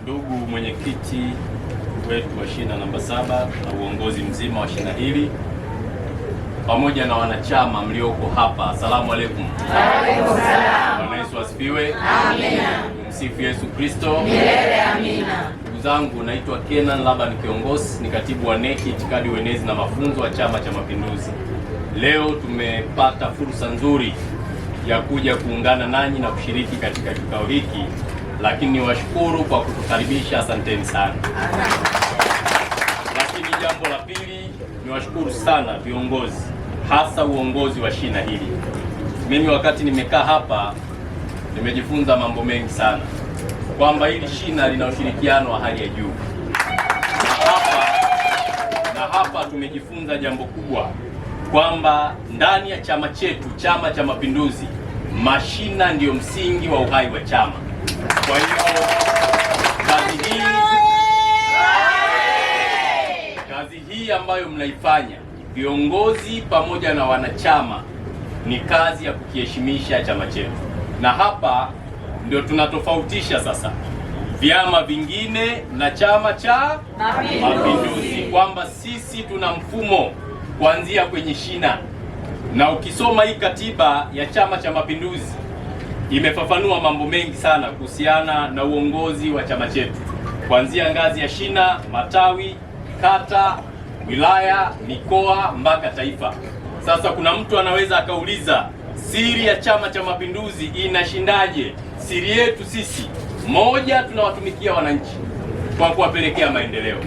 Ndugu mwenyekiti wetu wa shina namba 7 na uongozi mzima wa shina hili pamoja na wanachama mlioko hapa, asalamu alaykum. Wa alaykum salaam. Bwana Yesu asifiwe. Amina. Msifu Yesu Kristo. Milele amina. Ndugu zangu, naitwa Kenan Laban Kiongozi, ni katibu wa NEC itikadi, uenezi na mafunzo wa Chama cha Mapinduzi. Leo tumepata fursa nzuri ya kuja kuungana nanyi na kushiriki katika kikao hiki, lakini niwashukuru kwa kutukaribisha, asanteni sana. Lakini jambo la pili, niwashukuru sana viongozi, hasa uongozi wa shina hili. Mimi wakati nimekaa hapa nimejifunza mambo mengi sana, kwamba hili shina lina ushirikiano wa hali ya juu, na hapa tumejifunza jambo kubwa, kwamba ndani ya chama chetu, Chama cha Mapinduzi, mashina ndiyo msingi wa uhai wa chama. Kwa hiyo kazi hii ambayo mnaifanya viongozi pamoja na wanachama ni kazi ya kukiheshimisha chama chetu, na hapa ndio tunatofautisha sasa vyama vingine na Chama cha Mapinduzi, kwamba sisi tuna mfumo kuanzia kwenye shina, na ukisoma hii katiba ya Chama cha Mapinduzi imefafanua mambo mengi sana kuhusiana na uongozi wa chama chetu, kuanzia ngazi ya shina, matawi, kata, wilaya, mikoa mpaka taifa. Sasa kuna mtu anaweza akauliza, siri ya Chama cha Mapinduzi inashindaje? Siri yetu sisi, moja, tunawatumikia wananchi kwa kuwapelekea maendeleo.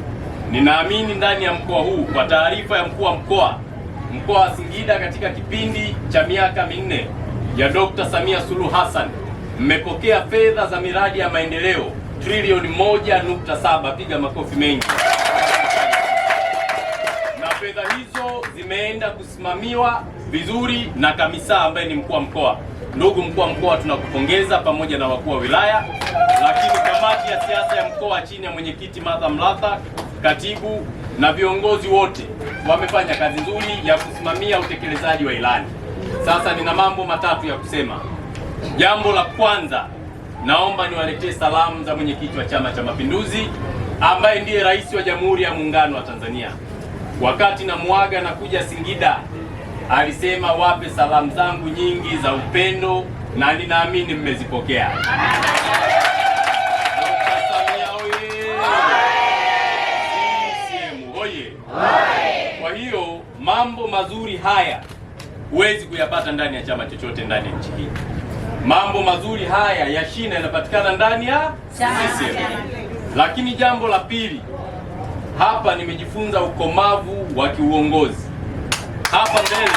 Ninaamini ndani ya mkoa huu, kwa taarifa ya mkuu wa mkoa wa Singida, katika kipindi cha miaka minne ya Dr. Samia Suluhu Hassan, mmepokea fedha za miradi ya maendeleo trilioni 1.7. Piga makofi mengi. Na fedha hizo zimeenda kusimamiwa vizuri na kamisa ambaye ni mkuu wa mkoa. Ndugu mkuu wa mkoa, tunakupongeza pamoja na wakuu wa wilaya, lakini kamati ya siasa ya mkoa chini ya mwenyekiti Martha Mlatha, katibu na viongozi wote wamefanya kazi nzuri ya kusimamia utekelezaji wa ilani. Sasa nina mambo matatu ya kusema. Jambo la kwanza, naomba niwaletee salamu za mwenyekiti wa Chama cha Mapinduzi ambaye ndiye Rais wa Jamhuri ya Muungano wa Tanzania. Wakati na muaga na kuja Singida, alisema wape salamu zangu nyingi za upendo, na ninaamini mmezipokea. Kwa hiyo mambo mazuri haya huwezi kuyapata ndani ya chama chochote ndani ya nchi hii. Mambo mazuri haya ya shina yanapatikana ndani ya CCM. Lakini jambo la pili, hapa nimejifunza ukomavu wa kiuongozi. Hapa mbele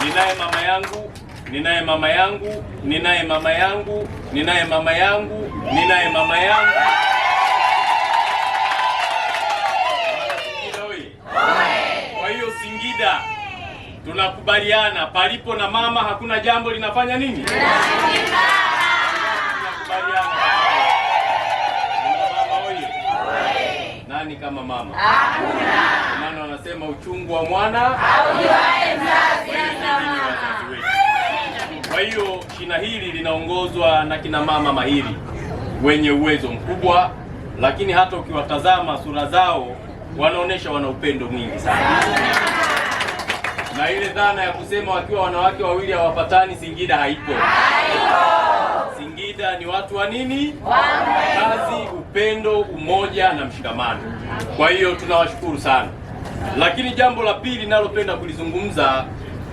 ninaye mama yangu, ninaye mama yangu, ninaye mama yangu, ninaye mama yangu, ninaye mama yangu. Kwa hiyo Singida tunakubaliana, palipo na mama hakuna jambo linafanya nini? Tunakubaliana. Mama oye. Nani kama mama? Hakuna. Maana wanasema uchungu wa mwana haujuae mzazi. Kwa hiyo shina hili linaongozwa na kina mama mahiri wenye uwezo mkubwa, lakini hata ukiwatazama sura zao wanaonesha wana upendo mwingi sana. Na ile dhana ya kusema wakiwa wanawake wawili hawapatani Singida haipo. Singida ni watu wa nini? Kazi, upendo, umoja na mshikamano. Kwa hiyo tunawashukuru sana. Lakini jambo la pili nalopenda kulizungumza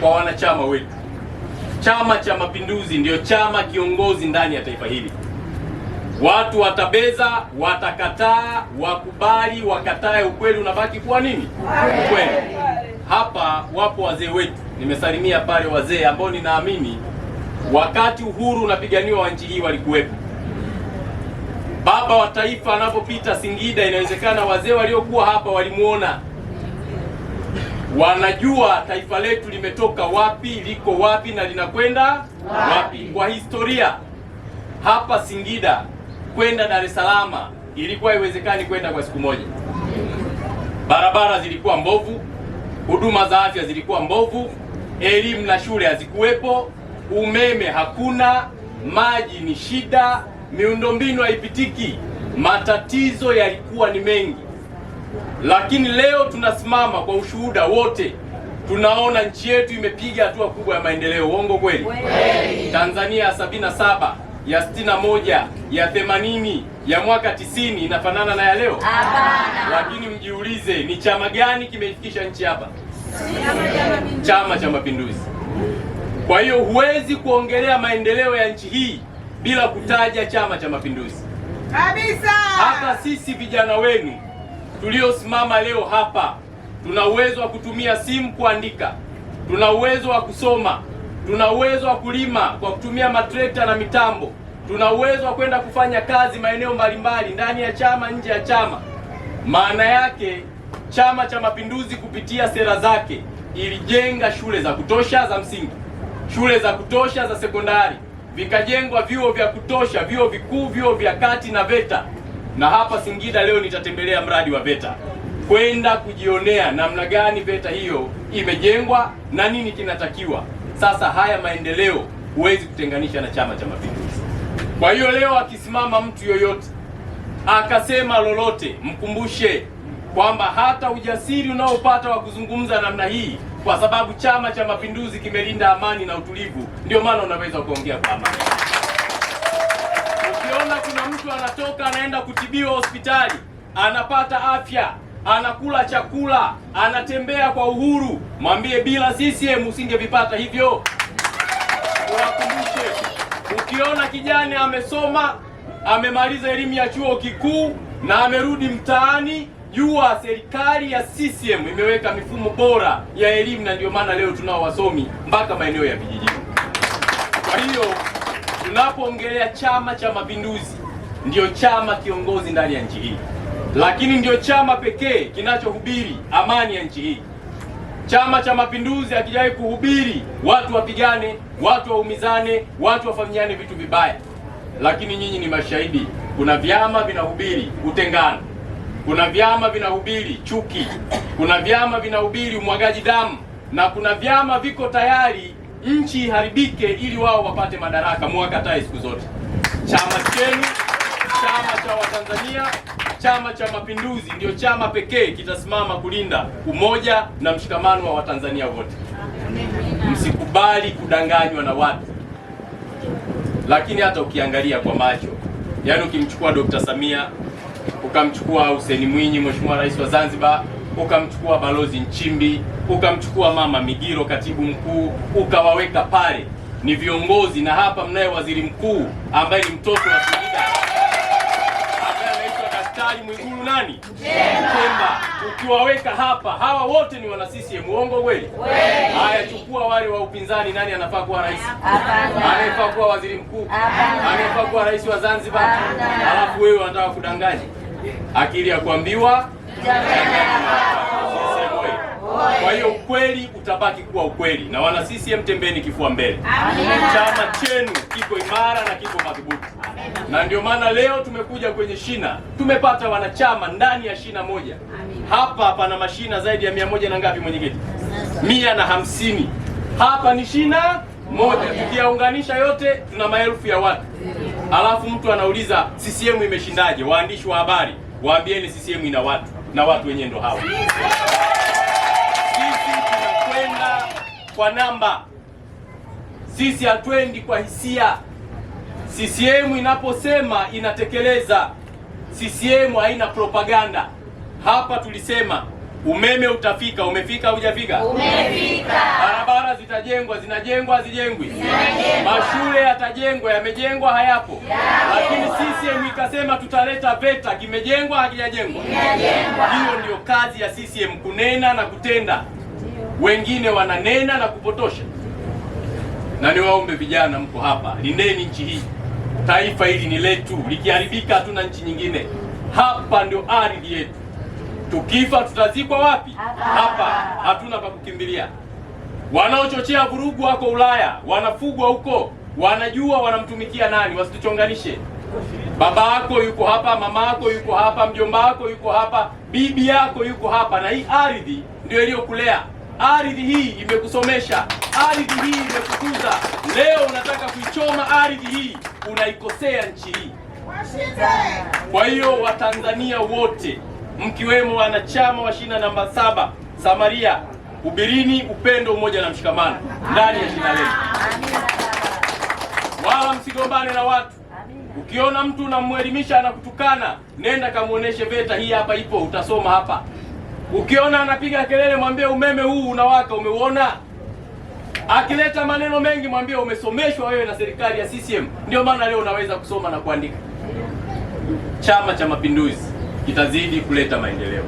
kwa wanachama wetu, Chama cha Mapinduzi ndio chama kiongozi ndani ya taifa hili. Watu watabeza, watakataa, wakubali, wakatae, ukweli unabaki kuwa nini? Ukweli. Hapa wapo wazee wetu, nimesalimia pale wazee ambao ninaamini wakati uhuru unapiganiwa wa nchi hii walikuwepo. Baba wa taifa anapopita Singida, inawezekana wazee waliokuwa hapa walimuona, wanajua taifa letu limetoka wapi, liko wapi na linakwenda wapi. Kwa historia, hapa Singida kwenda Dar es Salaam ilikuwa haiwezekani kwenda kwa siku moja. Barabara zilikuwa mbovu, huduma za afya zilikuwa mbovu, elimu na shule hazikuwepo, umeme hakuna, maji ni shida, miundombinu haipitiki. matatizo yalikuwa ni mengi, lakini leo tunasimama kwa ushuhuda wote, tunaona nchi yetu imepiga hatua kubwa ya maendeleo. Uongo kweli? Tanzania ya 77, ya 61, ya 80, ya mwaka 90 inafanana na ya leo? Hapana. Lakini mjiulize, ni chama gani kimeifikisha nchi hapa? Chama cha Mapinduzi. Kwa hiyo huwezi kuongelea maendeleo ya nchi hii bila kutaja Chama cha Mapinduzi kabisa. Hata sisi vijana wenu tuliosimama leo hapa tuna uwezo wa kutumia simu kuandika, tuna uwezo wa kusoma, tuna uwezo wa kulima kwa kutumia matrekta na mitambo, tuna uwezo wa kwenda kufanya kazi maeneo mbalimbali ndani ya chama, nje ya chama. Maana yake Chama cha Mapinduzi kupitia sera zake ilijenga shule za kutosha za msingi, shule za kutosha za sekondari, vikajengwa vyuo vya kutosha, vyuo vikuu, vyuo vya kati na VETA. Na hapa Singida leo nitatembelea mradi wa VETA kwenda kujionea namna gani VETA hiyo imejengwa na nini kinatakiwa. Sasa haya maendeleo huwezi kutenganisha na Chama cha Mapinduzi. Kwa hiyo leo akisimama mtu yoyote akasema lolote, mkumbushe kwamba hata ujasiri unaopata wa kuzungumza namna hii, kwa sababu Chama cha Mapinduzi kimelinda amani na utulivu, ndio maana unaweza kuongea kwa amani. Ukiona kuna mtu anatoka anaenda kutibiwa hospitali, anapata afya, anakula chakula, anatembea kwa uhuru, mwambie bila CCM usingevipata hivyo. Unakumbushe, ukiona kijana amesoma, amemaliza elimu ya chuo kikuu na amerudi mtaani, jua serikali ya CCM imeweka mifumo bora ya elimu, na ndio maana leo tunao wasomi mpaka maeneo ya vijijini. Kwa hiyo tunapoongelea Chama cha Mapinduzi, ndio chama kiongozi ndani ya nchi hii, lakini ndio chama pekee kinachohubiri amani ya nchi hii. Chama cha Mapinduzi hakijawahi kuhubiri watu wapigane, watu waumizane, watu wafanyane vitu vibaya. Lakini nyinyi ni mashahidi, kuna vyama vinahubiri utengano, kuna vyama vinahubiri chuki, kuna vyama vinahubiri umwagaji damu, na kuna vyama viko tayari nchi iharibike ili wao wapate madaraka. Muwakatae siku zote. Chama chenu, chama cha Watanzania, Chama cha Mapinduzi ndio chama pekee kitasimama kulinda umoja na mshikamano wa Watanzania wote. Msikubali kudanganywa na watu. Lakini hata ukiangalia kwa macho, yaani ukimchukua Dr. Samia, ukamchukua Hussein Mwinyi, Mheshimiwa Rais wa Zanzibar, ukamchukua Balozi Nchimbi, ukamchukua Mama Migiro, Katibu Mkuu, ukawaweka pale, ni viongozi. Na hapa mnaye Waziri Mkuu ambaye ni mtoto wa Singida, ambaye anaitwa Daktari Mwigulu nani? Nchemba. Ukiwaweka hapa, hawa wote ni wana CCM. Uongo kweli? Haya, chukua wale wa upinzani, nani anafaa kuwa rais? Anafaa kuwa waziri mkuu? Anafaa kuwa rais wa Zanzibar? Alafu wewe unataka kudanganya? Akili ya kuambiwa. Kwa hiyo ukweli utabaki kuwa ukweli, na wana CCM tembeni kifua mbele. Chama chenu kiko imara na kiko madhubuti, na ndio maana leo tumekuja kwenye shina, tumepata wanachama ndani ya shina moja. Hapa pana mashina zaidi ya 100 na ngapi mwenyekiti? 150. Hapa ni shina moja, tukiyaunganisha yote tuna maelfu ya watu. Alafu mtu anauliza CCM imeshindaje? Waandishi wa habari, waambieni CCM ina watu, na watu wenyewe ndo hawa. Sisi tunakwenda kwa namba, sisi hatwendi kwa hisia. CCM inaposema inatekeleza. CCM haina propaganda. Hapa tulisema umeme utafika. Umefika? Hujafika? Umefika. Barabara zitajengwa, zinajengwa, hazijengwi? Mashule yatajengwa, yamejengwa, hayapo? Lakini CCM ikasema tutaleta VETA. Kimejengwa, hakijajengwa? Hiyo ndio kazi ya CCM, kunena na kutenda. Wengine wananena na kupotosha. Na niwaombe vijana, mko hapa, lindeni nchi hii. Taifa hili ni letu, likiharibika hatuna nchi nyingine. Hapa ndio ardhi yetu. Tukifa tutazikwa wapi? Hapa. Hatuna pa kukimbilia. Wanaochochea vurugu wako Ulaya, wanafugwa huko, wanajua wanamtumikia nani. Wasituchonganishe. Baba yako yuko hapa, mama yako yuko hapa, mjomba wako yuko hapa, bibi yako yuko hapa, na hii ardhi ndio iliyokulea. Ardhi hii imekusomesha, ardhi hii imekukuza. Leo unataka kuichoma ardhi hii, unaikosea nchi hii. Kwa hiyo Watanzania wote mkiwemo wanachama wa shina namba 7 Samaria, hubirini upendo, umoja na mshikamano ndani ya shina letu, wala msigombane na watu. Ukiona mtu unamwelimisha anakutukana, nenda kamuoneshe VETA hii hapa ipo, utasoma hapa. Ukiona anapiga kelele, mwambie umeme huu unawaka, umeuona? Akileta maneno mengi, mwambie umesomeshwa wewe na serikali ya CCM, ndio maana leo unaweza kusoma na kuandika. Chama cha Mapinduzi kitazidi kuleta maendeleo.